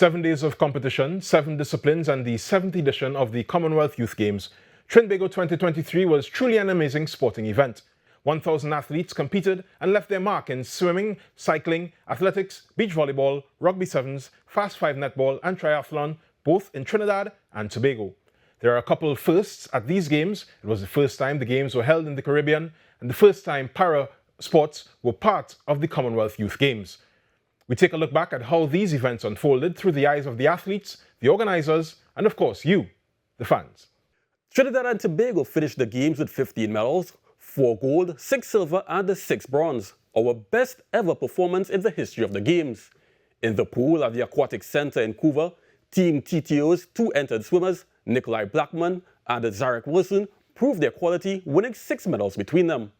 7 days of competition, 7 disciplines, and the 7th edition of the Commonwealth Youth Games, Trinbago 2023 was truly an amazing sporting event. 1,000 athletes competed and left their mark in swimming, cycling, athletics, beach volleyball, rugby sevens, fast 5 netball, and triathlon, both in Trinidad and Tobago. There are a couple of firsts at these games. It was the first time the games were held in the Caribbean and the first time para sports were part of the Commonwealth Youth Games. We take a look back at how these events unfolded through the eyes of the athletes, the organizers, and of course you, the fans. Trinidad and Tobago finished the games with 15 medals, 4 gold, 6 silver, and 6 bronze. Our best ever performance in the history of the games. In the pool at the Aquatic Center in Couva, Team TTO's 2 entered swimmers, Nikolai Blackman and Zarek Wilson, proved their quality, winning 6 medals between them.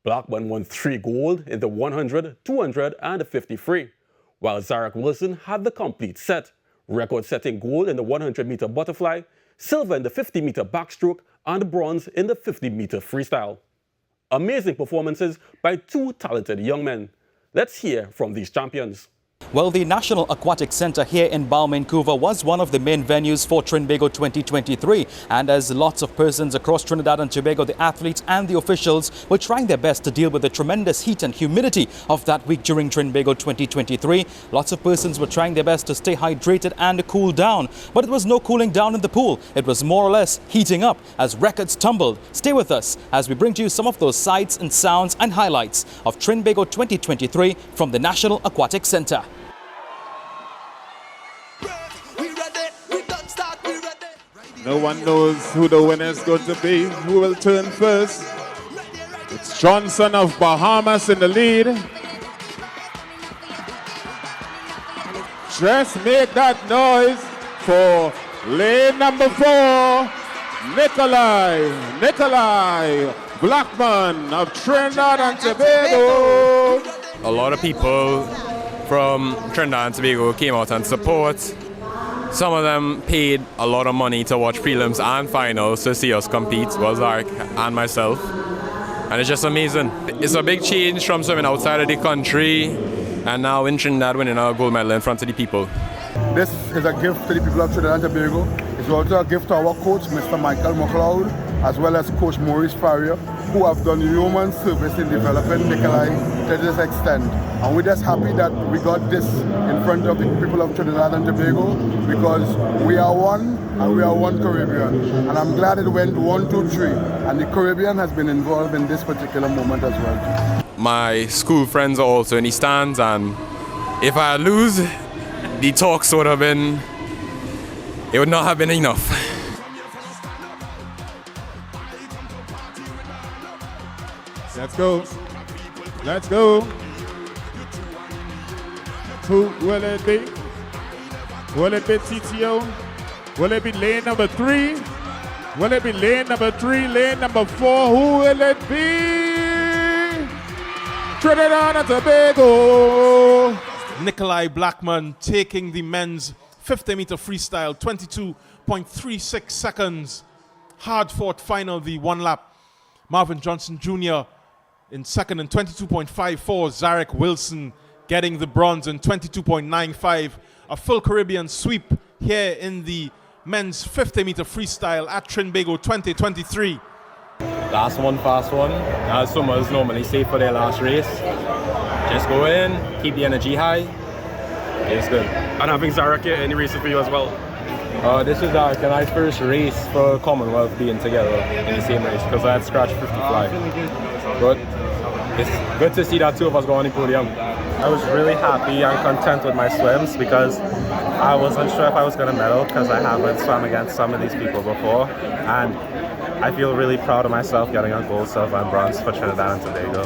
Blackman won 3 gold in the 100, 200, and 50 free, while Zarek Wilson had the complete set, record-setting gold in the 100-meter butterfly, silver in the 50-meter backstroke, and bronze in the 50-meter freestyle. Amazing performances by 2 talented young men. Let's hear from these champions. Well, the National Aquatic Center here in Balmain, Couva was one of the main venues for Trinbago 2023. And as lots of persons across Trinidad and Tobago, the athletes and the officials were trying their best to deal with the tremendous heat and humidity of that week during Trinbago 2023. Lots of persons were trying their best to stay hydrated and cool down. But it was no cooling down in the pool. It was more or less heating up as records tumbled. Stay with us as we bring to you some of those sights and sounds and highlights of Trinbago 2023 from the National Aquatic Center. No one knows who the winner is going to be. Who will turn first? It's Johnson of Bahamas in the lead. Just make that noise for lane number 4, Nikolai Blackman of Trinidad and Tobago. A lot of people from Trinidad and Tobago came out and support. Some of them paid a lot of money to watch prelims and finals to see us compete, was Zarek and myself. And it's just amazing. It's a big change from swimming outside of the country and now in Trinidad winning a gold medal in front of the people. This is a gift to the people of Trinidad and Tobago. It's also a gift to our coach, Mr. Michael McLeod, as well as Coach Maurice Farrier, who have done human service in developing Nikolai to this extent. And we're just happy that we got this in front of the people of Trinidad and Tobago because we are one and we are one Caribbean. And I'm glad it went 1, 2, 3. And the Caribbean has been involved in this particular moment as well. My school friends are also in the stands, and if I lose, the talks would have been, it would not have been enough. Let's go. Let's go. Who will it be? Will it be TTO? Will it be lane number 3? Will it be lane number 3, lane number 4? Who will it be? Trinidad and Tobago. Nikolai Blackman taking the men's 50-meter freestyle, 22.36 seconds. Hard-fought final, the 1 lap. Marvin Johnson Jr. in second in 22.54. Zarek Wilson getting the bronze in 22.95. A full Caribbean sweep here in the men's 50-meter freestyle at Trinbago 2023. Last one, fast one. As swimmers normally say for their last race. Just go in, keep the energy high. It's good. And having Zarek in the races for you as well. This is Zarek and I's first race for Commonwealth being together in the same race because I had scratched 50 fly. But it's good to see that 2 of us go on the podium. I was really happy and content with my swims because I wasn't sure if I was going to medal because I haven't swum against some of these people before. And I feel really proud of myself getting a gold, silver, and bronze for Trinidad and Tobago.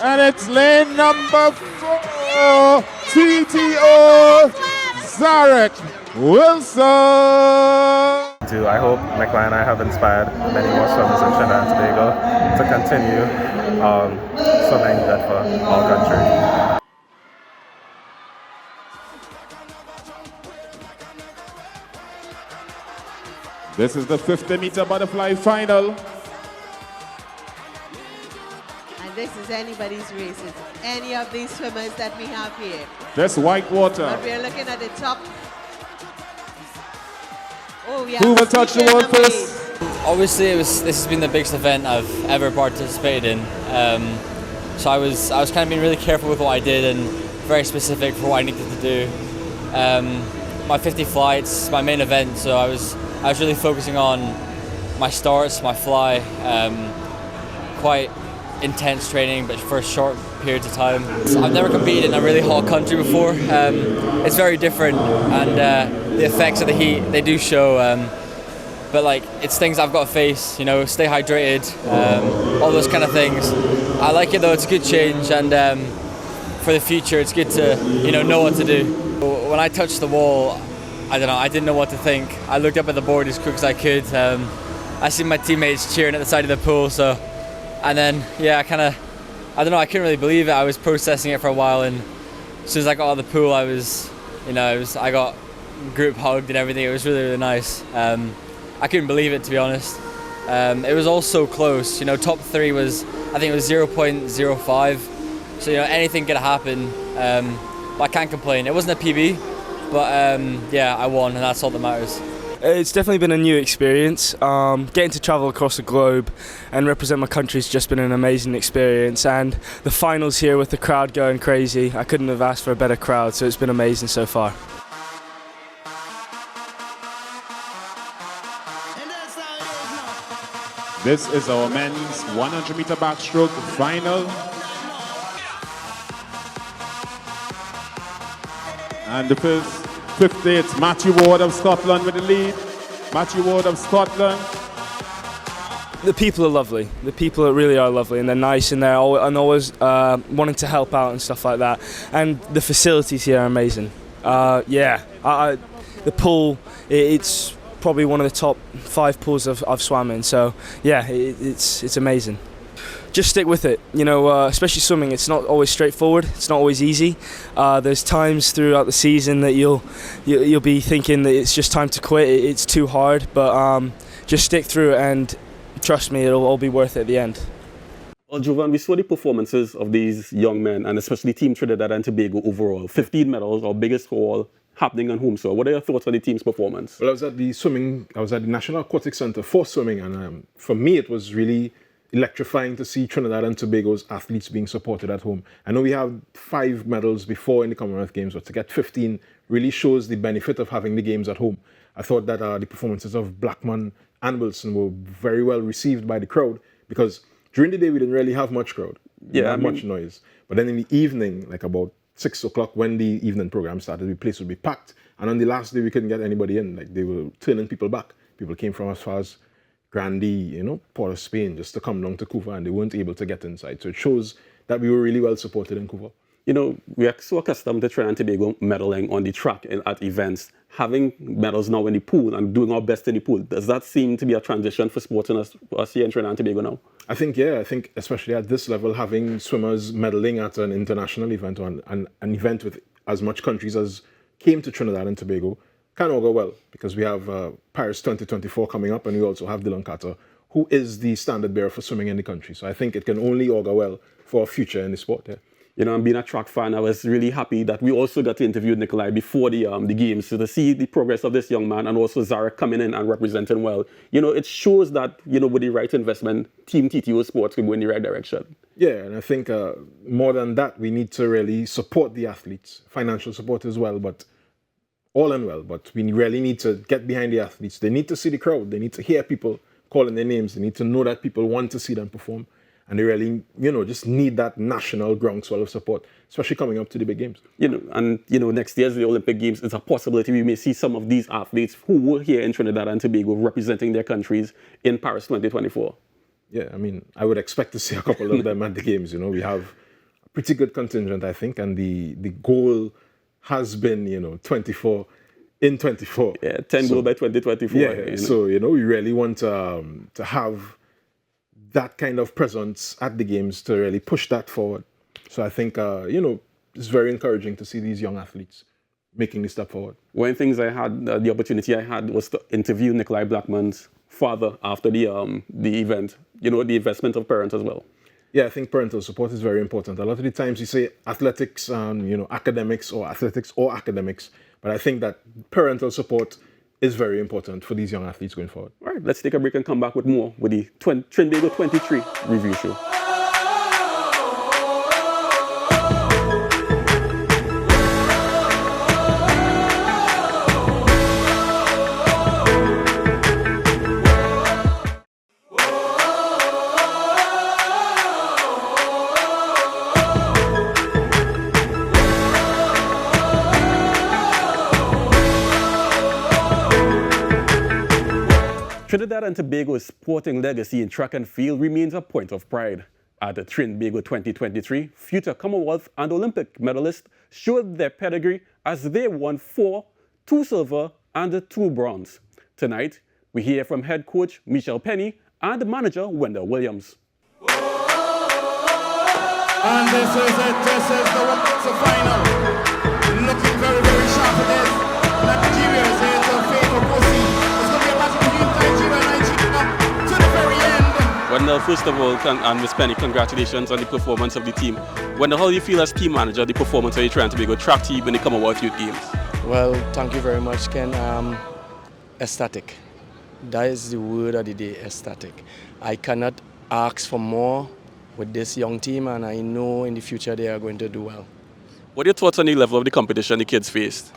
And it's lane number 4, TTO Zarek Wilson. I hope Nikolai and I have inspired many more swimmers in Trinidad and Tobago to continue swimming good for our country. This is the 50-meter butterfly final. And this is anybody's race. It's any of these swimmers that we have here. This white water. But we're looking at the top. Oh, we have Who will touch the wall first? Obviously, this has been the biggest event I've ever participated in. So I was kind of being really careful with what I did and very specific for what I needed to do. My 50 flights, my main event, so I was really focusing on my starts, my fly, quite intense training, but for short periods of time. I've never competed in a really hot country before. It's very different, and the effects of the heat, they do show. But like, it's things I've got to face, you know, stay hydrated, all those kind of things. I like it though, it's a good change, and for the future, it's good to, you know what to do. When I touched the wall, I don't know, I didn't know what to think. I looked up at the board as quick as I could. I see my teammates cheering at the side of the pool, so, and then, yeah, I don't know, I couldn't really believe it. I was processing it for a while, and as soon as I got out of the pool, I got group hugged and everything. It was really, really nice. I couldn't believe it, to be honest. It was all so close. You know, top three was, I think it was 0.05. So, you know, anything could happen. But I can't complain. It wasn't a PB, but yeah, I won, and that's all that matters. It's definitely been a new experience. Getting to travel across the globe and represent my country has just been an amazing experience. And the finals here with the crowd going crazy, I couldn't have asked for a better crowd, so it's been amazing so far. This is our men's 100-meter backstroke final. And the first 50, it's Matthew Ward of Scotland with the lead. Matthew Ward of Scotland. The people are lovely. The people really are lovely, and they're nice, and they're always wanting to help out and stuff like that. And the facilities here are amazing. The pool, it's probably one of the top 5 pools I've swam in, so yeah, it's amazing. Just stick with it, you know, especially swimming. It's not always straightforward, it's not always easy. There's times throughout the season that you'll be thinking that it's just time to quit, it's too hard, but just stick through it, and trust me, it'll all be worth it at the end. Well, Jovan, we saw the performances of these young men, and especially Team Trinidad and Tobago overall. 15 medals, our biggest haul, happening on home. So what are your thoughts on the team's performance? Well, I was at the National Aquatic Centre for swimming, and for me it was really electrifying to see Trinidad and Tobago's athletes being supported at home. I know we have 5 medals before in the Commonwealth Games, but to get 15 really shows the benefit of having the games at home. I thought that the performances of Blackman and Wilson were very well received by the crowd, because during the day we didn't really have much crowd, much noise. But then in the evening, like about 6 o'clock when the evening program started, the place would be packed. And on the last day, we couldn't get anybody in. Like, they were turning people back. People came from as far as Grandi, Port of Spain, just to come down to Couva, and they weren't able to get inside. So it shows that we were really well supported in Couva. You know, we are so accustomed to Trinidad and Tobago medaling on the track and at events. Having medals now in the pool and doing our best in the pool, does that seem to be a transition for sports in us here in Trinidad and Tobago now? I think especially at this level, having swimmers medaling at an international event or an event with as much countries as came to Trinidad and Tobago can all go well, because we have Paris 2024 coming up, and we also have Dylan Carter, who is the standard bearer for swimming in the country. So I think it can only all go well for our future in the sport. Yeah. You know, and being a track fan, I was really happy that we also got to interview Nikolai before the games, so to see the progress of this young man, and also Zarek coming in and representing well. You know, it shows that, with the right investment, Team TTO Sports can go in the right direction. Yeah, and I think more than that, we need to really support the athletes, financial support as well, but all in well. But we really need to get behind the athletes. They need to see the crowd. They need to hear people calling their names. They need to know that people want to see them perform. And they really, just need that national groundswell of support, especially coming up to the big games. Next year's the Olympic Games, it's a possibility we may see some of these athletes who were here in Trinidad and Tobago representing their countries in Paris 2024. Yeah, I would expect to see a couple of them at the games. We have a pretty good contingent, I think, and the goal has been, 24 in 24. Yeah, 10 goal by 2024. Yeah, so, we really want to have that kind of presence at the games to really push that forward. So I think, it's very encouraging to see these young athletes making the step forward? One of the things I had, the opportunity I had was to interview Nikolai Blackman's father after the event. You know, the investment of parents as well. Yeah, I think parental support is very important. A lot of the times you say athletics and, academics or athletics or academics, but I think that parental support is very important for these young athletes going forward. All right, let's take a break and come back with more with the Trinbago 23 review show. Trinidad and Tobago's sporting legacy in track and field remains a point of pride. At the Trinbago 2023, future Commonwealth and Olympic medalists showed their pedigree as they won 2 silver and 2 bronze. Tonight, we hear from head coach Michelle Penny and manager Wendell Williams. And this is it. This is the women's final. Looking very, very sharp it is. Nigeria is here to favor Kosi. It's going to be a match between Nigeria and Nigeria to the very end. Wendell, first of all, and Ms. Penny, congratulations on the performance of the team. Wendell, how do you feel as team manager, the performance of the Trinidad and Tobago track team in the Commonwealth Youth Games? Well, thank you very much, Ken. Ecstatic. That is the word of the day, ecstatic. I cannot ask for more with this young team, and I know in the future they are going to do well. What are your thoughts on the level of the competition the kids faced?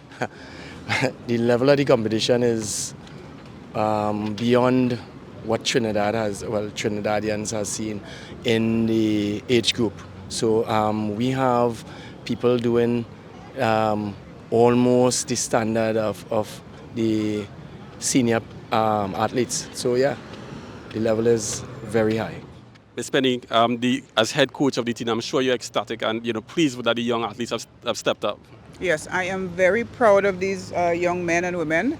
The level of the competition is beyond what Trinidadians have seen in the age group. So we have people doing almost the standard of the senior athletes. So yeah, the level is very high. Ms. Penny, as head coach of the team, I'm sure you're ecstatic and pleased that the young athletes have stepped up. Yes, I am very proud of these young men and women.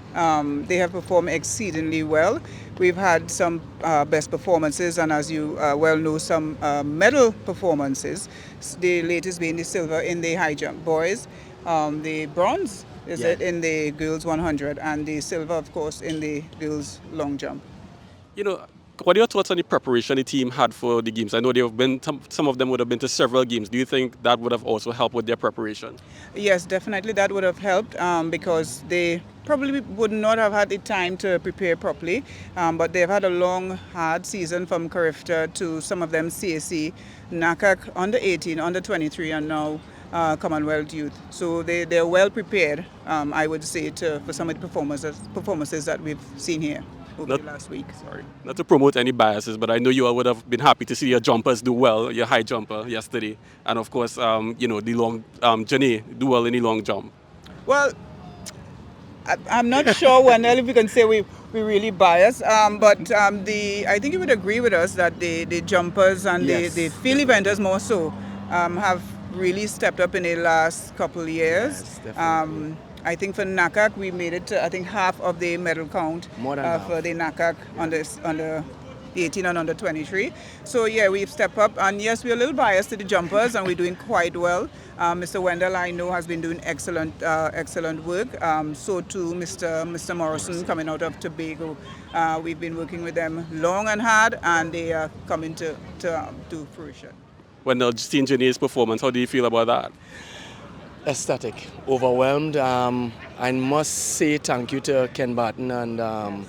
They have performed exceedingly well. We've had some best performances, and as you well know, some medal performances. The latest being the silver in the high jump boys, the bronze it in the girls 100, and the silver, of course, in the girls long jump. What are your thoughts on the preparation the team had for the games? I know some of them would have been to several games. Do you think that would have also helped with their preparation? Yes, definitely that would have helped because they probably would not have had the time to prepare properly. But they've had a long, hard season from Carifta to some of them CAC, NACAC, under 18, under 23, and now Commonwealth Youth. So they're well prepared, I would say, for some of the performances that we've seen here. Last week. Sorry, not to promote any biases, but I know you all would have been happy to see your jumpers do well, your high jumper yesterday, and of course, the long Janae do well in the long jump. Well, I'm not sure, Wendell, if we can say we really biased, but I think you would agree with us that the jumpers and the field eventers more so have really stepped up in the last couple of years. Yes, definitely. I think for NACAC, we made it to, I think, half of the medal count More than half. for the NACAC under 18 and under 23. So, yeah, we've stepped up. And, yes, we're a little biased to the jumpers, and we're doing quite well. Mr. Wendell, I know, has been doing excellent work. So, too, Mr. Morrison coming out of Tobago. We've been working with them long and hard, and they are coming to fruition. When seeing Janae's performance, how do you feel about that? Ecstatic, overwhelmed. I must say thank you to Ken Barton and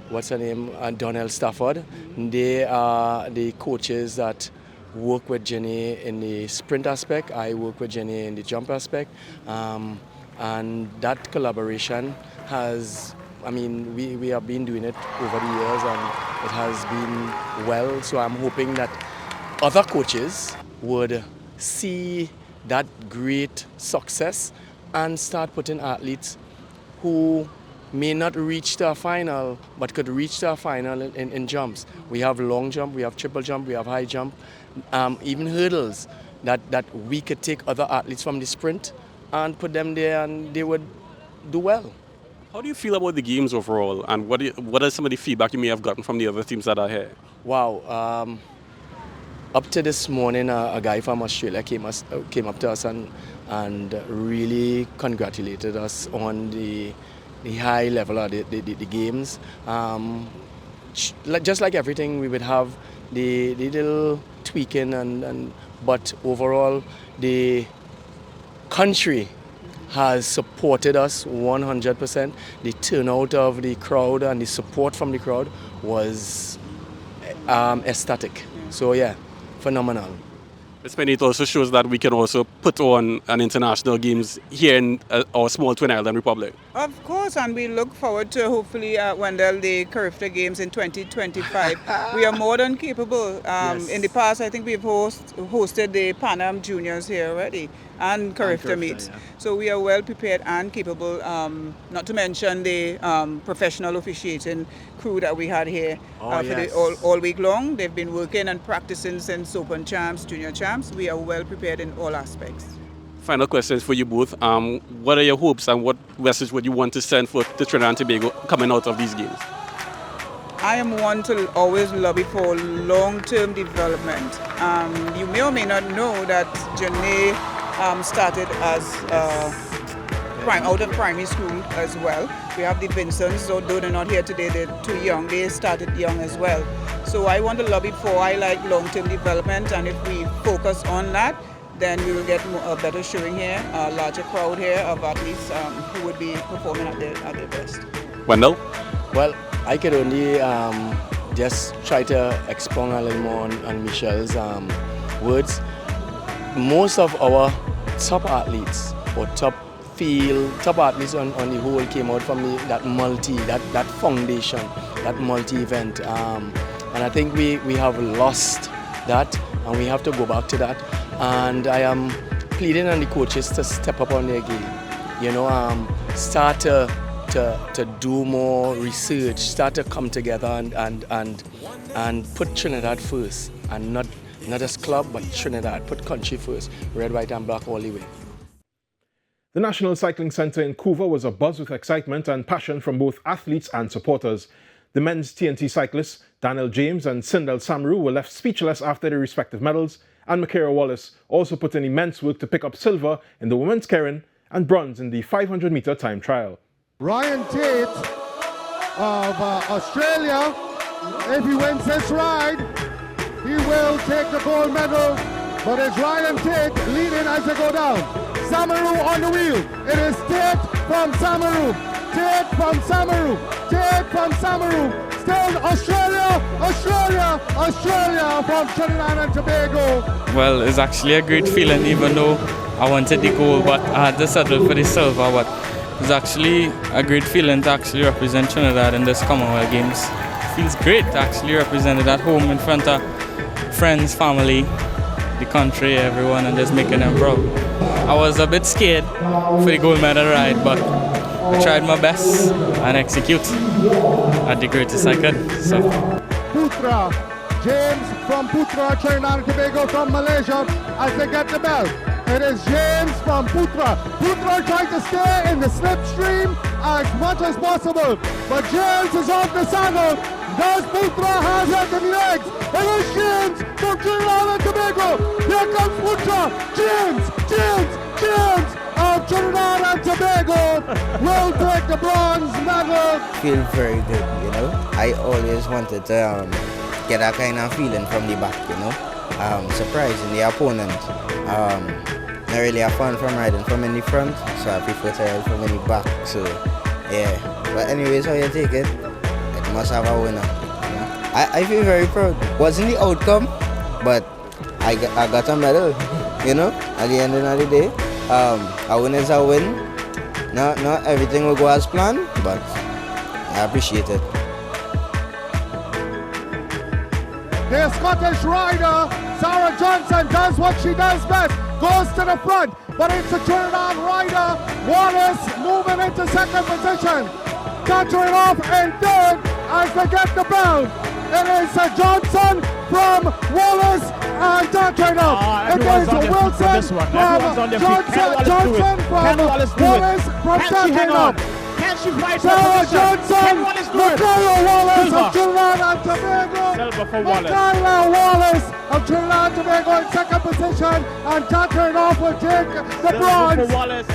what's her name, Donnell Stafford. They are the coaches that work with Jenny in the sprint aspect. I work with Jenny in the jump aspect, and that collaboration has. We have been doing it over the years, and it has been well. So I'm hoping that other coaches would see that great success and start putting athletes who may not reach to a final but could reach to a final in jumps. We have long jump, we have triple jump, we have high jump, even hurdles that we could take other athletes from the sprint and put them there and they would do well. How do you feel about the games overall, and what are some of the feedback you may have gotten from the other teams that are here? Wow. up to this morning, a guy from Australia came up to us and really congratulated us on the high level of the games. Just like everything, we would have the little tweaking, but overall, the country has supported us 100%. The turnout of the crowd and the support from the crowd was ecstatic. So yeah, phenomenal. It also shows that we can also put on an international games here in our small Twin Island Republic. Of course, and we look forward to hopefully Wendell the Carifta Games in 2025. We are more than capable. Yes. In the past, I think we've hosted the Pan Am Juniors here already and Carifta meets. Yeah. So we are well prepared and capable, not to mention the professional officiating crew that we had here all week long. They've been working and practicing since Open Champs, Junior Champs. We are well prepared in all aspects. Final questions for you both. What are your hopes and what message would you want to send for the Trinidad and Tobago coming out of these games? I am one to always lobby for long-term development. You may or may not know that Janae started as out of primary school as well. We have the Vincents, although they're not here today, they're too young. They started young as well. So I want to lobby for, I like long-term development, and if we focus on that, then we will get a better showing here, a larger crowd here of athletes who would be performing at their best. Wendell? Well, I could only just try to expound a little more on Michelle's words. Most of our top athletes or top athletes on the whole came out from that foundation, that multi-event. And I think we have lost that, and we have to go back to that. And I am pleading on the coaches to step up on their game. Start to do more research, start to come together and put Trinidad first, and not as club, but Trinidad. Put country first, red, white and black all the way. The National Cycling Centre in Couva was abuzz with excitement and passion from both athletes and supporters. The men's TNT cyclists, Daniel James and Sindel Samaru, were left speechless after their respective medals, and Makara Wallace also put in immense work to pick up silver in the women's keirin and bronze in the 500-metre time trial. Ryan Tate of Australia, if he wins this ride, he will take the gold medal, but it's Ryan Tate leading as they go down. Samaru on the wheel. It is Tate from Samaru. Tate from Samaru. Tate from Samaru. Still Australia from Trinidad and Tobago. Well, it's actually a great feeling, even though I wanted the gold, but I had to settle for the silver. But it's actually a great feeling to actually represent Trinidad in this Commonwealth Games. It feels great to actually represent it at home in front of friends, family, the country, everyone, and just making them proud. I was a bit scared for the gold medal ride, but I tried my best and execute at the greatest I could. So. Putra, James from Putra, Trinidad and Tobago from Malaysia as they get the belt. It is James from Putra. Putra trying to stay in the slipstream as much as possible, but James is off the saddle. Does Putra have it in the legs? It is James from Trinidad and Tobago. Here comes Putra. James of Trinidad and Tobago will take the bronze medal. Feel very good, I always wanted to get that kind of feeling from the back, surprising the opponent. Not really a fan from riding from in the front, so I prefer to ride from in the back. So yeah, but anyways, how you take it? It must have a winner. I feel very proud. Wasn't the outcome, but I got a medal. At the end of the day, a win is a win. Not everything will go as planned, but I appreciate it. The Scottish rider, Sarah Johnson, does what she does best, goes to the front, but it's the Trinidad rider, Wallace, moving into second position, cantering off in third as they get the belt. It is Johnson from Wallace and cantering up. It is Wilson from Johnson from Wallace from cantering up. Sarah Johnson, Makara Wallace of Trinidad and Tobago. Silver for Wallace. Makayla Wallace of Trinidad and Tobago in second position, and Catherine off will take the bronze. For Wallace.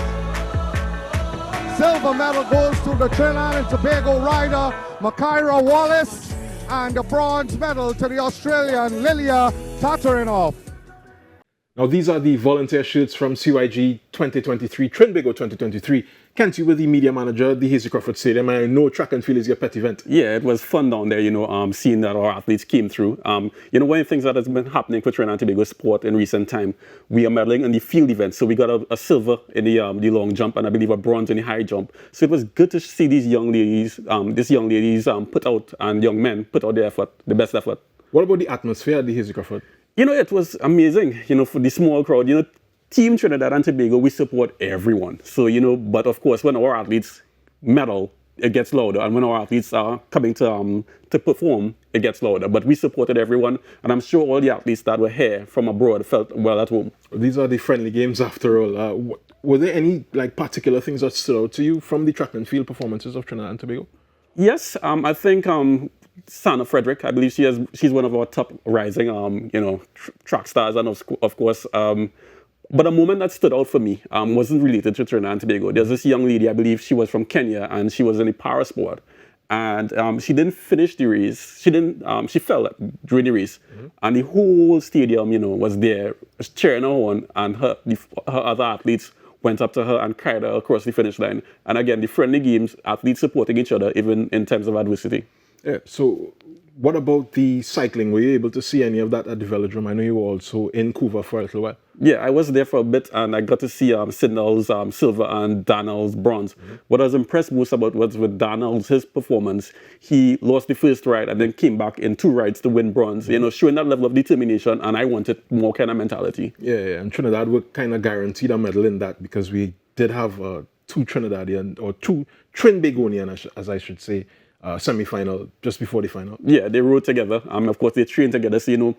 Silver medal goes to the Trinidad and Tobago rider, Makayla Wallace, and the bronze medal to the Australian Lilia Tatarinoff. Now, these are the volunteer shirts from CYG 2023, Trinbago 2023. Kent, you were the media manager at the Hazy Crawford Stadium, and I know track and field is your pet event. Yeah, it was fun down there, seeing that our athletes came through. One of the things that has been happening for Trinidad and Tobago sport in recent time, we are medaling in the field events. So we got a silver in the long jump, and I believe a bronze in the high jump. So it was good to see these young ladies, put out, and young men put out their effort, the best effort. What about the atmosphere at the Hazy Crawford? It was amazing, for the small crowd. Team Trinidad and Tobago, we support everyone. So, but of course, when our athletes medal, it gets louder. And when our athletes are coming to perform, it gets louder. But we supported everyone. And I'm sure all the athletes that were here from abroad felt well at home. These are the friendly games after all. Were there any particular things that stood out to you from the track and field performances of Trinidad and Tobago? Yes, I think Sana Frederick, I believe she's one of our top rising, track stars, and of course, but a moment that stood out for me wasn't related to Trinidad and Tobago. There's this young lady, I believe she was from Kenya, and she was in the para sport, and she didn't finish the race. She fell during the race, and the whole stadium, was there cheering her on, and her other athletes went up to her and carried her across the finish line. And again, the friendly games, athletes supporting each other, even in times of adversity. Yeah, so what about the cycling? Were you able to see any of that at the velodrome? I know you were also in Couva for a little while. Yeah, I was there for a bit, and I got to see Sydney's silver and Daniel's bronze. What I was impressed most about was with Daniel's, his performance. He lost the first ride and then came back in 2 rides to win bronze, showing that level of determination, and I wanted more kind of mentality. Yeah, and Trinidad were kind of guaranteed a medal in that because we did have 2 Trinidadian, or 2 Trinbagonian, as I should say, semi-final just before the final. Yeah, they rode together. Of course, they trained together. So,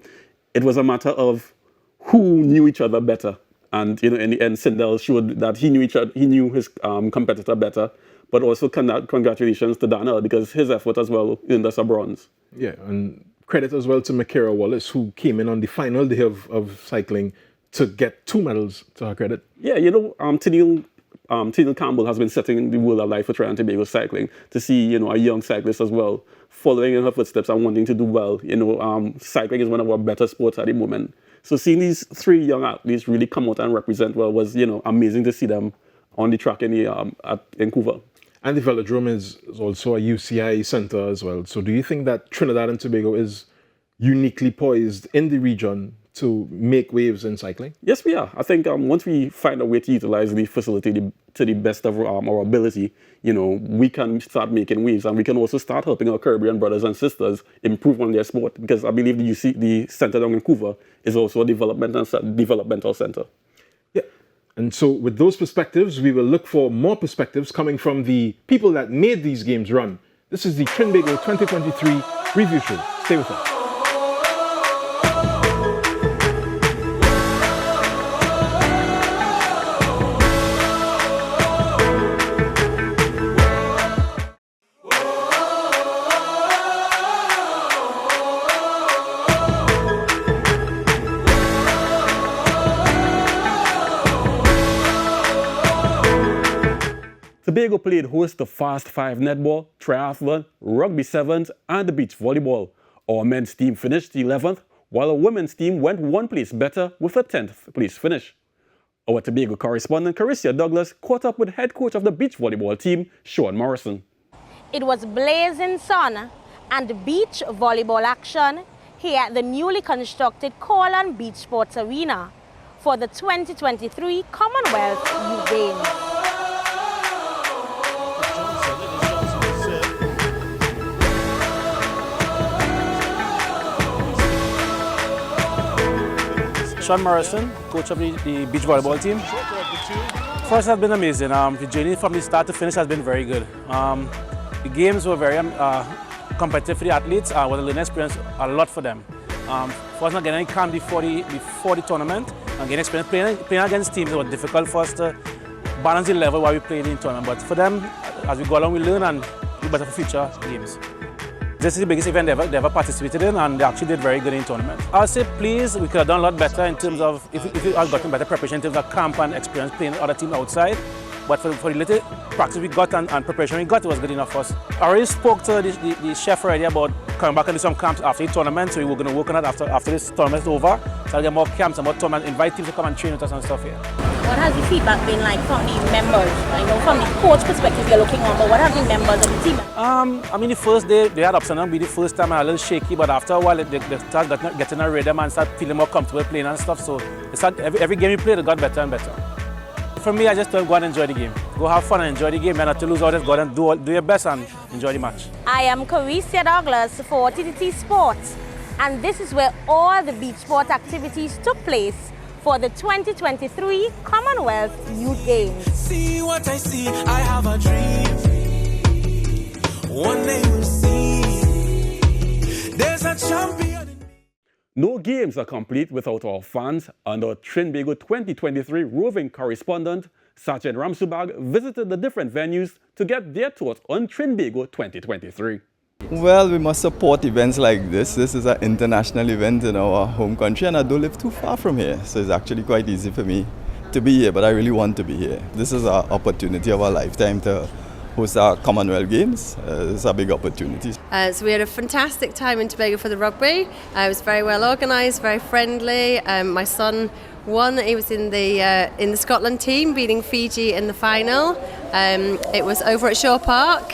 it was a matter of who knew each other better. And, in the end, Sindel showed that he knew his competitor better. But also, congratulations to Daniel, because his effort as well earned us a bronze. Yeah, and credit as well to Makayla Wallace, who came in on the final day of cycling to get 2 medals to her credit. Yeah, Tennille Campbell has been setting the world alive for Trinidad and Tobago cycling. To see, a young cyclist as well, following in her footsteps and wanting to do well. Cycling is one of our better sports at the moment. So seeing these 3 young athletes really come out and represent well was, amazing to see them on the track in Couva. And the velodrome is also a UCI center as well. So do you think that Trinidad and Tobago is uniquely poised in the region to make waves in cycling? Yes, we are. I think once we find a way to utilize the facility to the best of our ability, we can start making waves, and we can also start helping our Caribbean brothers and sisters improve on their sport, because I believe the center down in Couva is also a developmental center. Yeah. And so with those perspectives, we will look for more perspectives coming from the people that made these games run. This is the Trinbago 2023 review show. Stay with us. Tobago played host to Fast 5 netball, triathlon, rugby sevens, and the beach volleyball. Our men's team finished 11th, while our women's team went 1 place better with a 10th place finish. Our Tobago correspondent Carissa Douglas caught up with head coach of the beach volleyball team, Sean Morrison. It was blazing sun and beach volleyball action here at the newly constructed Corlan Beach Sports Arena for the 2023 Commonwealth Youth Games. Sean Morrison, coach of the beach volleyball team. For us, it has been amazing. The journey from the start to finish has been very good. The games were very competitive for the athletes. Was a learning experience a lot for them. For us not getting any camp before the tournament and getting experience playing against teams, it was difficult for us to balance the level while we played in the tournament. But for them, as we go along, we learn and do better for future games. This is the biggest event they ever participated in, and they actually did very good in the tournament. I'll say, please, we could have done a lot better in terms of, if we had gotten better preparation in terms of camp and experience playing other teams outside. But for the little practice we got and preparation we got, it was good enough for us. I already spoke to the chef already about coming back and do some camps after the tournament, so we were going to work on that after this tournament is over. So I'll get more camps and more tournaments, invite teams to come and train with us and stuff here. What has the feedback been like from the members? I know from the coach perspective you're looking on, but what have the members of the team? I mean, the first day they had ups and downs. Be the first time I was a little shaky, but after a while they started getting a rhythm and start feeling more comfortable playing and stuff. So every game we played, it got better and better. For me, I just don't go and enjoy the game. Go have fun and enjoy the game. And not to lose out, just go and do your best and enjoy the match. I am Carissa Douglas for TTT Sports, and this is where all the beach sport activities took place for the 2023 Commonwealth Youth Games. See what I see, I have a dream. One day we'll see. There's a champion. No games are complete without our fans, and our Trinbago 2023 roving correspondent, Sachin Ramsubag, visited the different venues to get their thoughts on Trinbago 2023. Well, we must support events like this. This is an international event in our home country, and I don't live too far from here, so it's actually quite easy for me to be here, but I really want to be here. This is an opportunity of a lifetime to host our Commonwealth Games. It's a big opportunity. So we had a fantastic time in Tobago for the rugby. It was very well organised, very friendly. My son won. He was in the Scotland team, beating Fiji in the final. It was over at Shaw Park.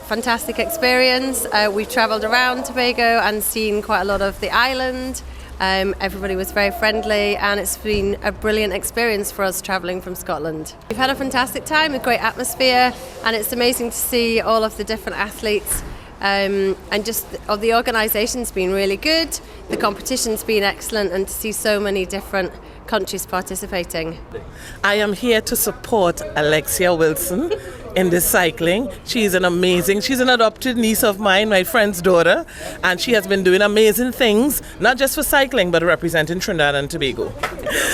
Fantastic experience. We've travelled around Tobago and seen quite a lot of the island. Everybody was very friendly, and it's been a brilliant experience for us travelling from Scotland. We've had a fantastic time, a great atmosphere, and it's amazing to see all of the different athletes, and just the organisation's been really good, the competition's been excellent, and to see so many different countries participating. I am here to support Alexia Wilson in this cycling. She's an adopted niece of mine, my friend's daughter, and she has been doing amazing things, not just for cycling, but representing Trinidad and Tobago.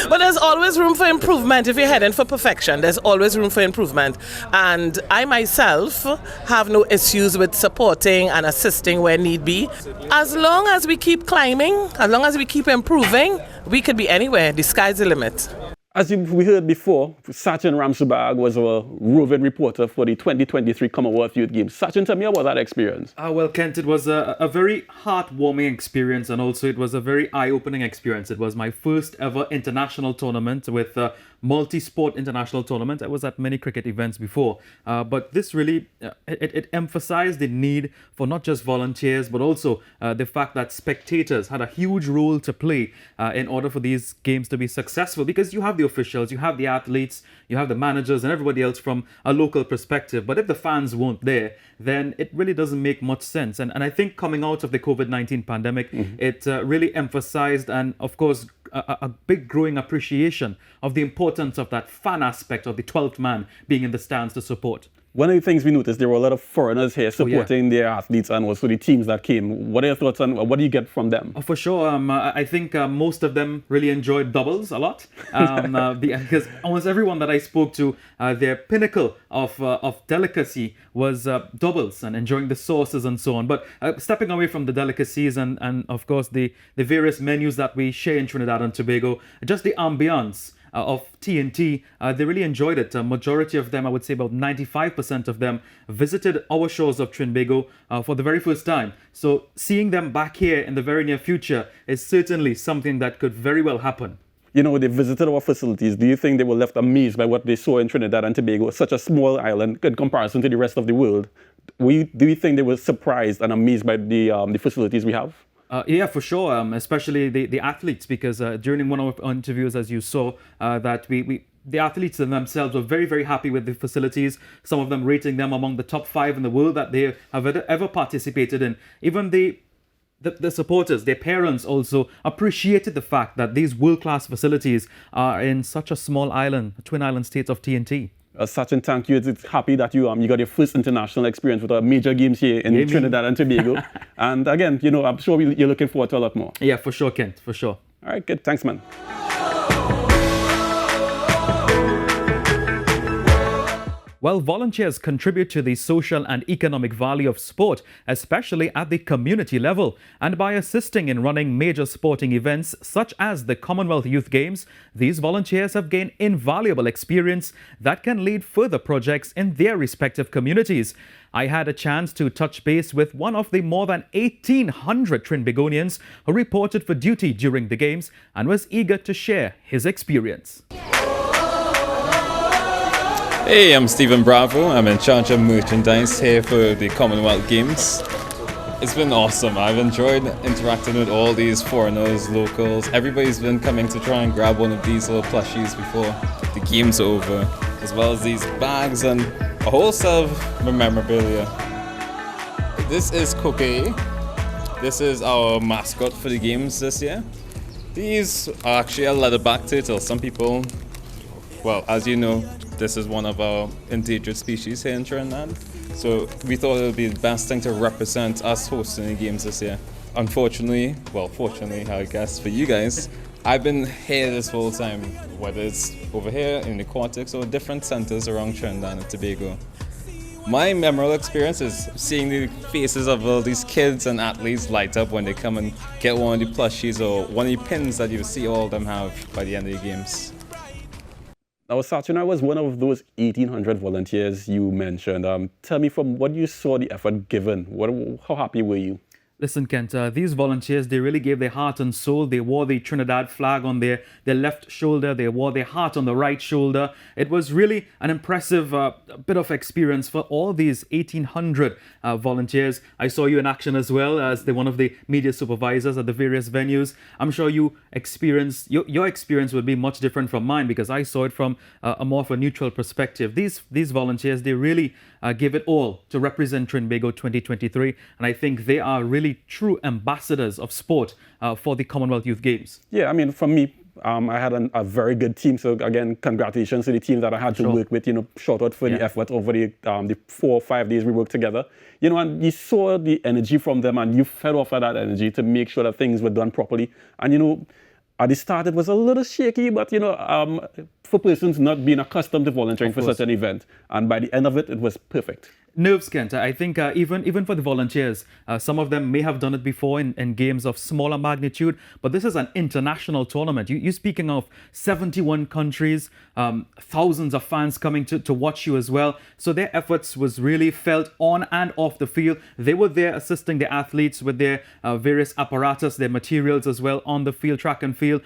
But there's always room for improvement. If you're heading for perfection, there's always room for improvement. And I myself have no issues with supporting and assisting where need be. As long as we keep climbing, as long as we keep improving, we could be anywhere. The sky's the limit. As we heard before, Sachin Ramsubag was our roving reporter for the 2023 Commonwealth Youth Games. Sachin, tell me about that experience. Well, Kent, it was a very heartwarming experience, and also it was a very eye-opening experience. It was my first ever international tournament with multi-sport international tournament. I was at many cricket events before, but this really, it emphasized the need for not just volunteers, but also the fact that spectators had a huge role to play in order for these games to be successful, because you have the officials, you have the athletes, you have the managers and everybody else from a local perspective. But if the fans weren't there, then it really doesn't make much sense. And I think coming out of the COVID-19 pandemic, it really emphasized, and of course, a big growing appreciation of the importance of that fan aspect of the 12th man being in the stands to support. One of the things we noticed, there were a lot of foreigners here supporting their athletes and also the teams that came. What are your thoughts on what do you get from them? For sure. I think most of them really enjoyed doubles a lot, because almost everyone that I spoke to, their pinnacle of delicacy was doubles and enjoying the sauces and so on. But stepping away from the delicacies and of course the various menus that we share in Trinidad and Tobago, just the ambiance of TNT, they really enjoyed it. A majority of them, I would say about 95% of them, visited our shores of Trinbago for the very first time. So seeing them back here in the very near future is certainly something that could very well happen. You know, they visited our facilities. Do you think they were left amazed by what they saw in Trinidad and Tobago, such a small island in comparison to the rest of the world? Do you think they were surprised and amazed by the facilities we have? Yeah, for sure, especially the athletes, because during one of our interviews, as you saw, that the athletes themselves were very, very happy with the facilities, some of them rating them among the top 5 in the world that they have ever participated in. Even the supporters, their parents also appreciated the fact that these world-class facilities are in such a small island, a twin island state of TNT. Sachin, thank you. It's happy that you got your first international experience with our major games here in Trinidad and Tobago. And again, you know, I'm sure you're looking forward to a lot more. Yeah, for sure, Kent, for sure. All right, good. Thanks, man. Well, volunteers contribute to the social and economic value of sport, especially at the community level. And by assisting in running major sporting events such as the Commonwealth Youth Games, these volunteers have gained invaluable experience that can lead further projects in their respective communities. I had a chance to touch base with one of the more than 1,800 Trinbagonians who reported for duty during the games and was eager to share his experience. Hey, I'm Stephen Bravo. I'm in charge of merchandise here for the Commonwealth Games. It's been awesome. I've enjoyed interacting with all these foreigners, locals. Everybody's been coming to try and grab one of these little plushies before the game's over, as well as these bags and a whole set of memorabilia. This is Cookie. This is our mascot for the games this year. These are actually a leatherback turtle. Some people, well, as you know, this is one of our endangered species here in Trinidad. So we thought it would be the best thing to represent us hosting the games this year. Unfortunately, well, fortunately, I guess, for you guys, I've been here this whole time, whether it's over here in the aquatics or different centers around Trinidad and Tobago. My memorable experience is seeing the faces of all these kids and athletes light up when they come and get one of the plushies or one of the pins that you see all of them have by the end of the games. Now, Satchana was one of those 1,800 volunteers you mentioned. Tell me, from what you saw the effort given, how happy were you? Listen, Kent, these volunteers, they really gave their heart and soul. They wore the Trinidad flag on their left shoulder. They wore their heart on the right shoulder. It was really an impressive bit of experience for all these 1,800 volunteers. I saw you in action as well as one of the media supervisors at the various venues. I'm sure your experience would be much different from mine because I saw it from a more of a neutral perspective. These volunteers, they really give it all to represent Trinbago 2023, and I think they are really true ambassadors of sport for the Commonwealth Youth Games. Yeah, I mean, for me, I had a very good team. So again, congratulations to the team that I had to work with. Shout out for the effort over the 4 or 5 days we worked together. And you saw the energy from them, and you fed off of that energy to make sure that things were done properly. And at the start, it was a little shaky, but for persons not being accustomed to volunteering for such an event, and by the end of it, it was perfect. Nerves, Kent. I think even for the volunteers, some of them may have done it before in games of smaller magnitude, but this is an international tournament. You're speaking of 71 countries, thousands of fans coming to watch you as well. So their efforts was really felt on and off the field. They were there assisting the athletes with their various apparatus, their materials as well on the field, track and field.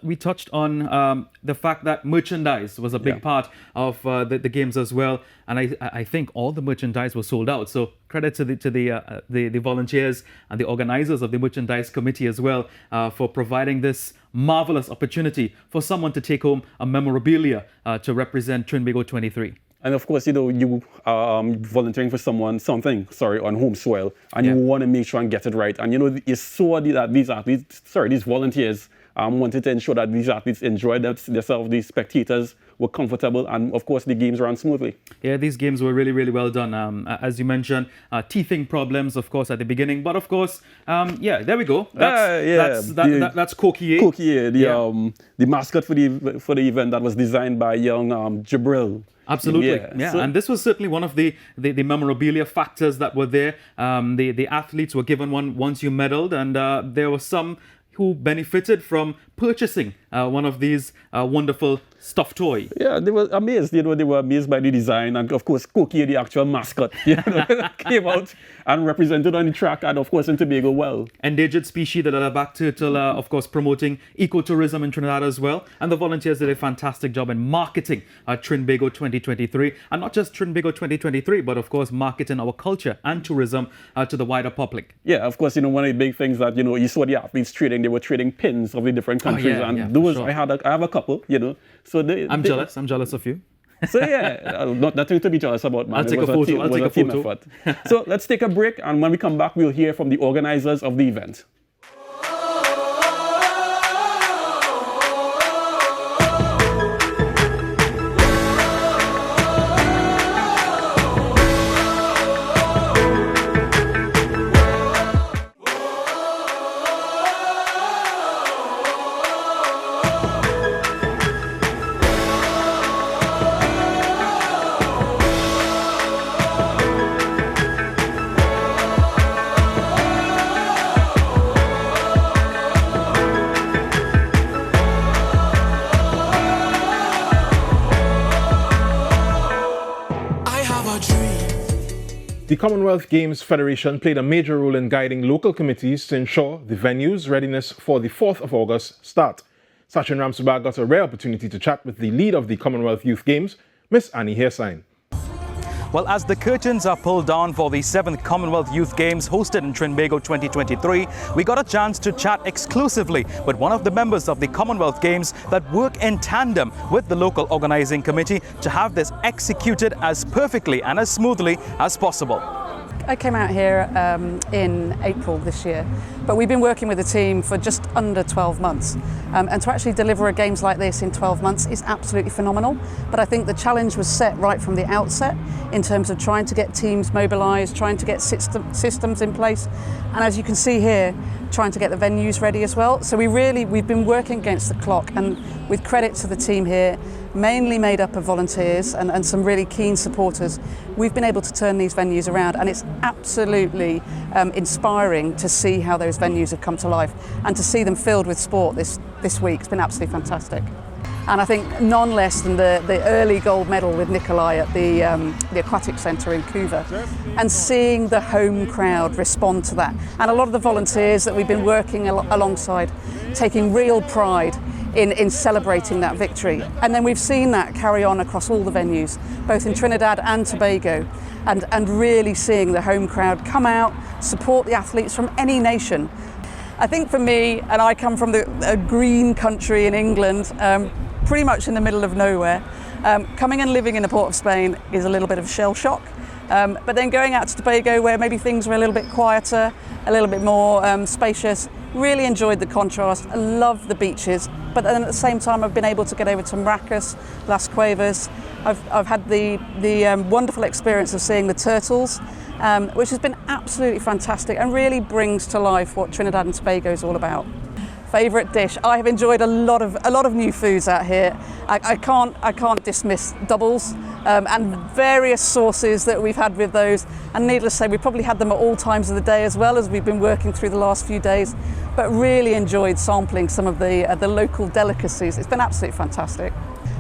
We touched on the fact that merchandise was a big part of the games as well, and I think all the merchandise was sold out. So credit to the volunteers and the organizers of the merchandise committee as well for providing this marvelous opportunity for someone to take home a memorabilia to represent Trinbago 23. And of course, you volunteering for something on home soil, and you want to make sure and get it right. And you saw that these volunteers wanted to ensure that these athletes enjoyed themselves, these spectators were comfortable, and of course the games ran smoothly. Yeah, these games were really, really well done. As you mentioned, teething problems, of course, at the beginning, but of course, there we go. That's Kokie. Kokie, the mascot for the event that was designed by young Jabril. Absolutely, So, and this was certainly one of the memorabilia factors that were there. The athletes were given one once you medaled, and there were some who benefited from purchasing one of these wonderful stuffed toy. Yeah, they were amazed. They were amazed by the design, and of course, Cookie, the actual mascot, came out and represented on the track, and of course in Tobago well. Endangered species, the leatherback turtle, of course, promoting ecotourism in Trinidad as well. And the volunteers did a fantastic job in marketing Trinbago 2023, and not just Trinbago 2023, but of course marketing our culture and tourism to the wider public. Yeah, of course, one of the big things that you saw the athletes trading. They were trading pins of the different countries, those I have a couple, So I'm jealous of you. So nothing to be jealous about, man. I'll take a photo. Effort. So let's take a break, and when we come back, we'll hear from the organizers of the event. Commonwealth Games Federation played a major role in guiding local committees to ensure the venue's readiness for the 4th of August start. Sachin Ramsubagh got a rare opportunity to chat with the lead of the Commonwealth Youth Games, Miss Annie Hairsign. Well, as the curtains are pulled down for the 7th Commonwealth Youth Games hosted in Trinbago 2023, we got a chance to chat exclusively with one of the members of the Commonwealth Games that work in tandem with the local organising committee to have this executed as perfectly and as smoothly as possible. I came out here in April this year, but we've been working with the team for just under 12 months. And to actually deliver a games like this in 12 months is absolutely phenomenal. But I think the challenge was set right from the outset in terms of trying to get teams mobilised, trying to get systems in place. And as you can see here, trying to get the venues ready as well. So we've been working against the clock, and with credit to the team here, mainly made up of volunteers and some really keen supporters, we've been able to turn these venues around, and it's absolutely inspiring to see how those venues have come to life and to see them filled with sport this week. It's been absolutely fantastic. And I think none less than the early gold medal with Nikolai at the Aquatic Centre in Couva, and seeing the home crowd respond to that. And a lot of the volunteers that we've been working alongside taking real pride in celebrating that victory. And then we've seen that carry on across all the venues, both in Trinidad and Tobago, and really seeing the home crowd come out, support the athletes from any nation. I think for me, and I come from a green country in England, pretty much in the middle of nowhere, coming and living in the Port of Spain is a little bit of a shell shock. But then going out to Tobago, where maybe things were a little bit quieter, a little bit more spacious, really enjoyed the contrast. I love the beaches, but then at the same time I've been able to get over to Maracas, Las Cuevas. I've had the wonderful experience of seeing the turtles, which has been absolutely fantastic and really brings to life what Trinidad and Tobago is all about. Favourite dish? I have enjoyed a lot of new foods out here. I can't dismiss doubles and various sauces that we've had with those. And needless to say, we've probably had them at all times of the day as well as we've been working through the last few days. But really enjoyed sampling some of the local delicacies. It's been absolutely fantastic.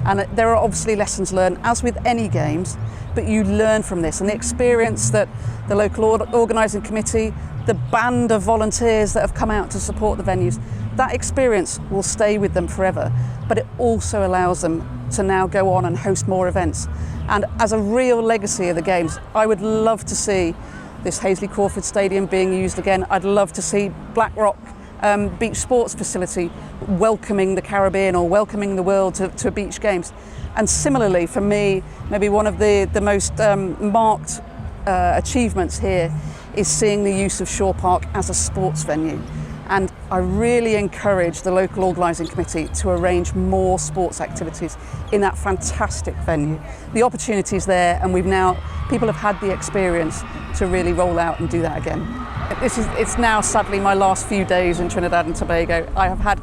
And there are obviously lessons learned, as with any games, but you learn from this. And the experience that the local organising committee, the band of volunteers that have come out to support the venues, that experience will stay with them forever, but it also allows them to now go on and host more events. And as a real legacy of the Games, I would love to see this Hazley Crawford Stadium being used again. I'd love to see Blackrock Beach Sports Facility welcoming the Caribbean or welcoming the world to beach games. And similarly, for me, maybe one of the most marked achievements here is seeing the use of Shore Park as a sports venue. And I really encourage the local organising committee to arrange more sports activities in that fantastic venue. The opportunity's there, and people have had the experience to really roll out and do that again. It's now sadly my last few days in Trinidad and Tobago. I have had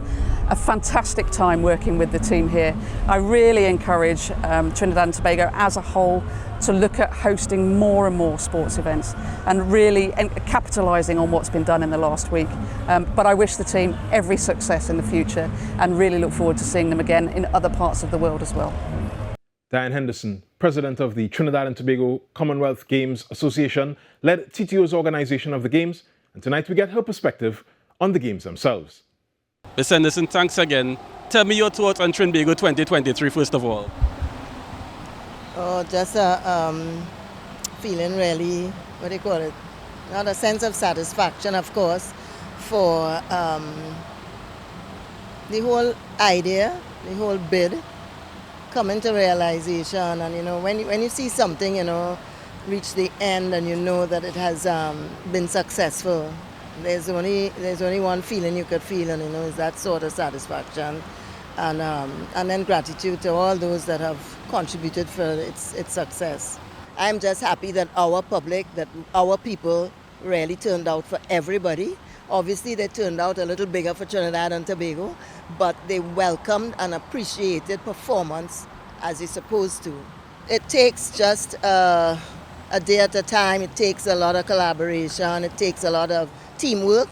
a fantastic time working with the team here. I really encourage Trinidad and Tobago as a whole to look at hosting more and more sports events and really capitalising on what's been done in the last week. But I wish the team every success in the future and really look forward to seeing them again in other parts of the world as well. Diane Henderson, president of the Trinidad and Tobago Commonwealth Games Association, led TTO's organisation of the Games, and tonight we get her perspective on the Games themselves. Ms. Henderson, thanks again. Tell me your thoughts on Trinbago 2023 first of all. Oh, just feeling really, what do you call it? Not a sense of satisfaction, of course, for the whole idea, the whole bid coming to realization. And when you see something, reach the end and you know that it has been successful, there's only one feeling you could feel, and is that sort of satisfaction. And then gratitude to all those that have contributed for its success. I'm just happy that our public, that our people really turned out for everybody. Obviously they turned out a little bigger for Trinidad and Tobago, but they welcomed and appreciated performance as it's supposed to. It takes just a day at a time. It takes a lot of collaboration. It takes a lot of teamwork.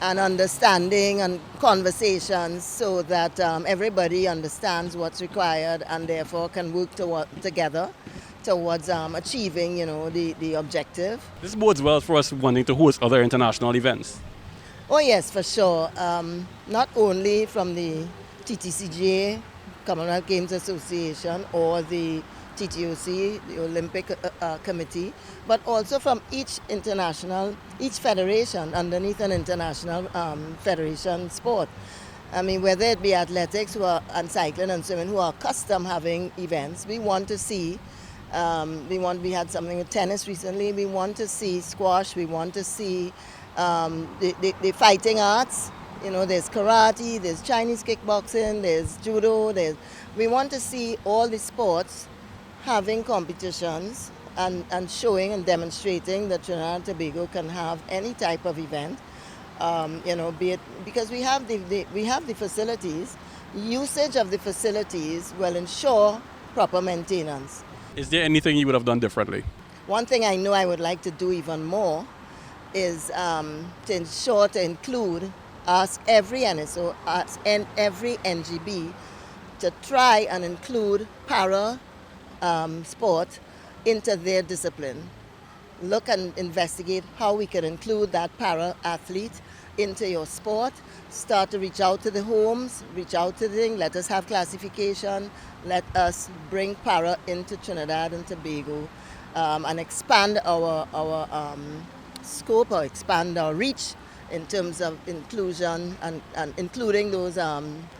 and understanding and conversations so that everybody understands what's required and therefore can work together towards achieving, the objective. This bodes well for us wanting to host other international events. Oh yes, for sure. Not only from the TTCGA, Commonwealth Games Association, or the TTOC, the Olympic Committee, but also from each federation underneath an international federation sport. I mean, whether it be athletics and cycling and swimming who are accustomed having events, we want to see. We had something with tennis recently. We want to see squash. We want to see the fighting arts. There's karate, there's Chinese kickboxing, there's judo. We want to see all the sports having competitions and showing and demonstrating that Trinidad and Tobago can have any type of event. Be it because we have the facilities. Usage of the facilities will ensure proper maintenance. Is there anything you would have done differently? One thing I know I would like to do even more is to ensure to ask every NSO, and every NGB to try and include para sport into their discipline. Look and investigate how we can include that para athlete into your sport. Start to reach out to the homes, reach out to them, let us have classification, let us bring para into Trinidad and Tobago and expand our scope or expand our reach in terms of inclusion and including those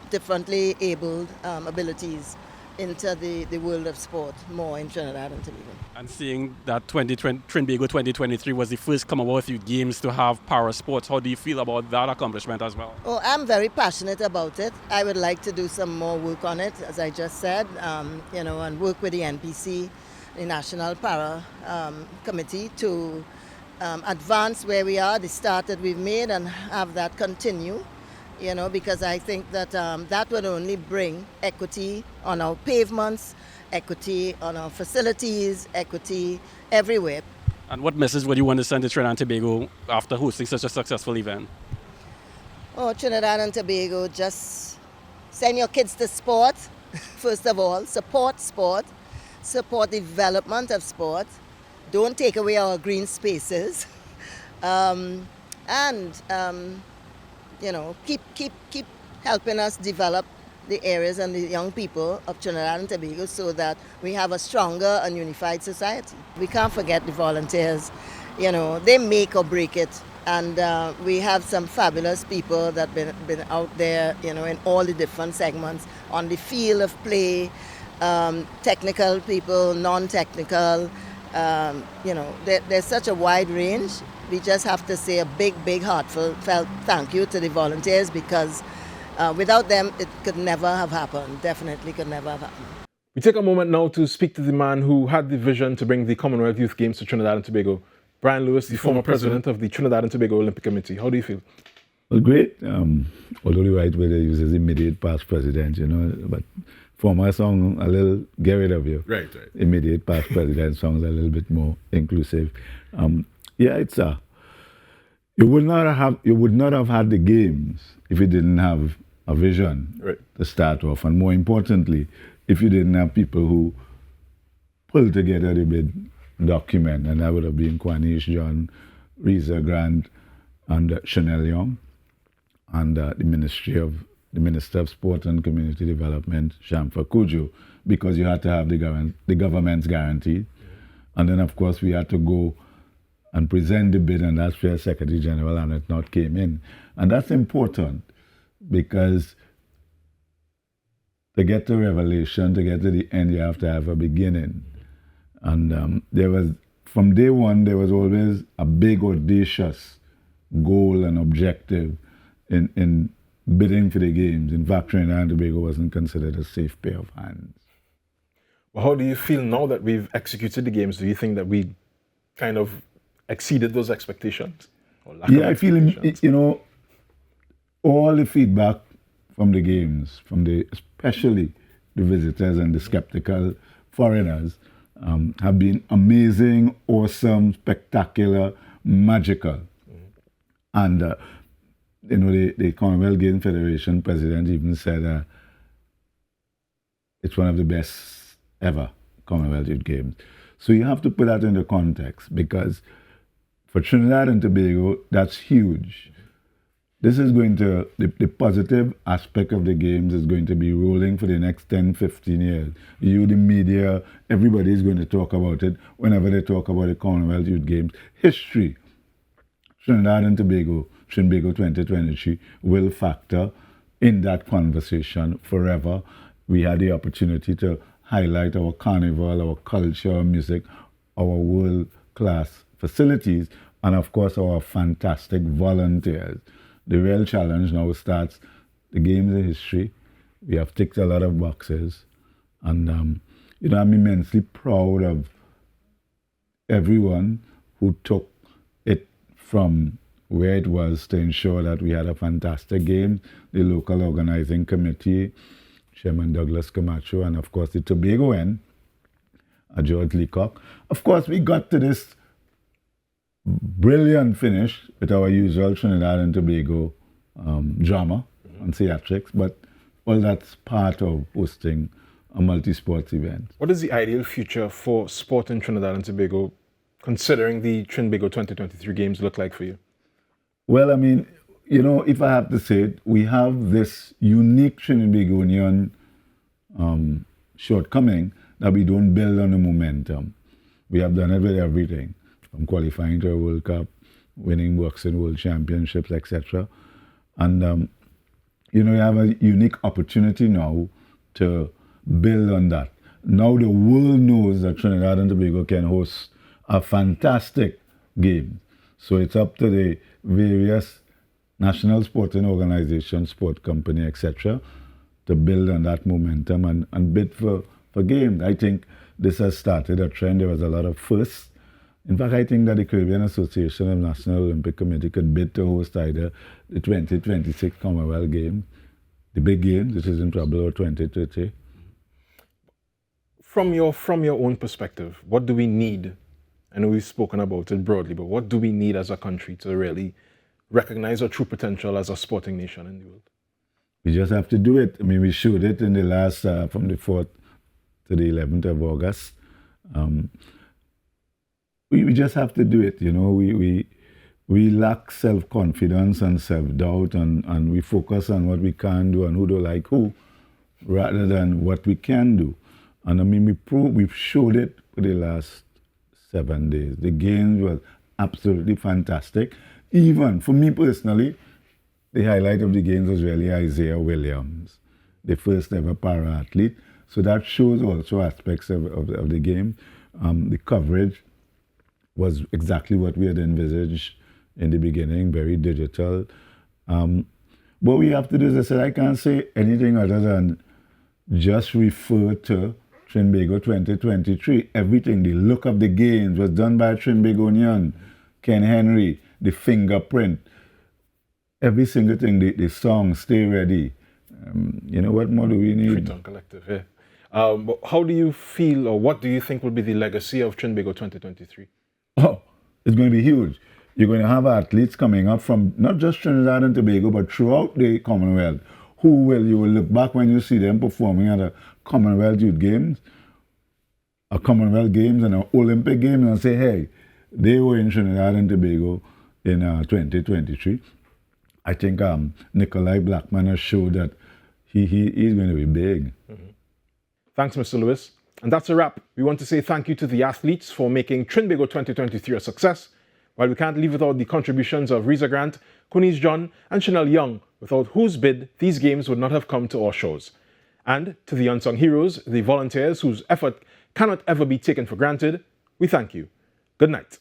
differently abled abilities into the world of sport more in Trinidad and Tobago. And seeing that Trinbago 2023 was the first Commonwealth Youth Games to have para sports, how do you feel about that accomplishment as well? Oh, I'm very passionate about it. I would like to do some more work on it, as I just said, and work with the NPC, the National Para Committee, to advance where we are, the start that we've made, and have that continue. Because I think that that would only bring equity on our pavements, equity on our facilities, equity everywhere. And what message would you want to send to Trinidad and Tobago after hosting such a successful event? Oh, Trinidad and Tobago, just send your kids to sport, first of all. Support sport, support the development of sport. Don't take away our green spaces. Keep helping us develop the areas and the young people of Trinidad and Tobago so that we have a stronger and unified society. We can't forget the volunteers. They make or break it. And we have some fabulous people that have been out there, in all the different segments, on the field of play, technical people, non-technical. There's such a wide range. We just have to say a big heartfelt thank you to the volunteers, because without them it could never have happened. Definitely could never have happened. We take a moment now to speak to the man who had the vision to bring the Commonwealth Youth Games to Trinidad and Tobago, Brian Lewis, the former president of the Trinidad and Tobago Olympic Committee. How do you feel? Well, great. Although the right way they use is immediate past president, but former song a little get rid of you. Right. Immediate past president songs a little bit more inclusive. It's you would not have had the games if you didn't have a vision to start off, and more importantly, if you didn't have people who pulled together the big document, and that would have been Quanish John, Reza Grant, and Chanel Young, and the Minister of Sport and Community Development, Shamfa Kujo, because you had to have the government's guarantee. And then, of course, we had to go and present the bid, and that's where Secretary General and it not came in. And that's important, because to get to revelation, to get to the end, you have to have a beginning. And from day one, there was always a big, audacious goal and objective in bidding for the games. In fact, Trinidad and Tobago wasn't considered a safe pair of hands. Well, how do you feel now that we've executed the games? Do you think that we kind of exceeded those expectations? I feel, all the feedback from the games, especially the visitors and the skeptical foreigners, have been amazing, awesome, spectacular, magical. And you know, the Commonwealth Games Federation president even said it's one of the best ever Commonwealth Youth Games. So you have to put that into context, because for Trinidad and Tobago, that's huge. This is going to, the positive aspect of the games is going to be rolling for the next 10, 15 years. You, the media, everybody is going to talk about it whenever they talk about the Commonwealth Youth Games. History, Trinidad and Tobago 2023 will factor in that conversation forever. We had the opportunity to highlight our carnival, our culture, our music, our world-class facilities, and of course our fantastic volunteers. The real challenge now starts. The games of history. We have ticked a lot of boxes, and you know, I'm immensely proud of everyone who took it from where it was to ensure that we had a fantastic game. The local organizing committee, Chairman Douglas Camacho, and of course the Tobago end, George Leacock. Of course, we got to this brilliant finish with our usual Trinidad and Tobago drama and theatrics, but all that's part of hosting a multi-sports event. What is the ideal future for sport in Trinidad and Tobago, considering the Trinbago 2023 games look like for you? Well, I mean, you know, if I have to say it, we have this unique Trinbagonian shortcoming that we don't build on the momentum. We have done it with everything, from qualifying to a World Cup, winning boxing world championships, etc. And, you know, we have a unique opportunity now to build on that. Now the world knows that Trinidad and Tobago can host a fantastic game. So it's up to the various national sporting organizations, sport company, etc., to build on that momentum and bid for games. I think this has started a trend. There was a lot of firsts. In fact, I think that the Caribbean Association of National Olympic Committee could bid to host either the 2026 Commonwealth Games, the big games, which is in trouble, or 2030. From your own perspective, what do we need? I know we've spoken about it broadly, but what do we need as a country to really recognize our true potential as a sporting nation in the world? We just have to do it. I mean, we showed it in the last, from the 4th to the 11th of August. We just have to do it, you know. We lack self-confidence and self-doubt, and we focus on what we can do and who don't like who, rather than what we can do. And I mean, we've showed it for the last 7 days. The games were absolutely fantastic. Even for me personally, the highlight of the games was really Isaiah Williams, the first ever para-athlete. So that shows also aspects of the game. The coverage was exactly what we had envisaged in the beginning, very digital. What we have to do, as I said, I can't say anything other than just refer to Trinbago 2023. Everything, the look of the games was done by a Trinbagonian, Ken Henry, the fingerprint, every single thing, the song, Stay Ready. You know, what more do we need? Freetown Collective, yeah. How do you feel, or what do you think will be the legacy of Trinbago 2023? Oh, it's going to be huge. You're going to have athletes coming up from not just Trinidad and Tobago, but throughout the Commonwealth, you will look back when you see them performing at a Commonwealth Youth Games, a Commonwealth Games and an Olympic Games, and say, hey, they were in Trinidad and Tobago in 2023. I think Nikolai Blackman has showed that he's going to be big. Mm-hmm. Thanks, Mr. Lewis. And that's a wrap. We want to say thank you to the athletes for making Trinbago 2023 a success, while we can't leave without the contributions of Reza Grant, Kuniz John, and Chanel Young, without whose bid these games would not have come to our shores. And to the unsung heroes, the volunteers whose effort cannot ever be taken for granted, we thank you. Good night.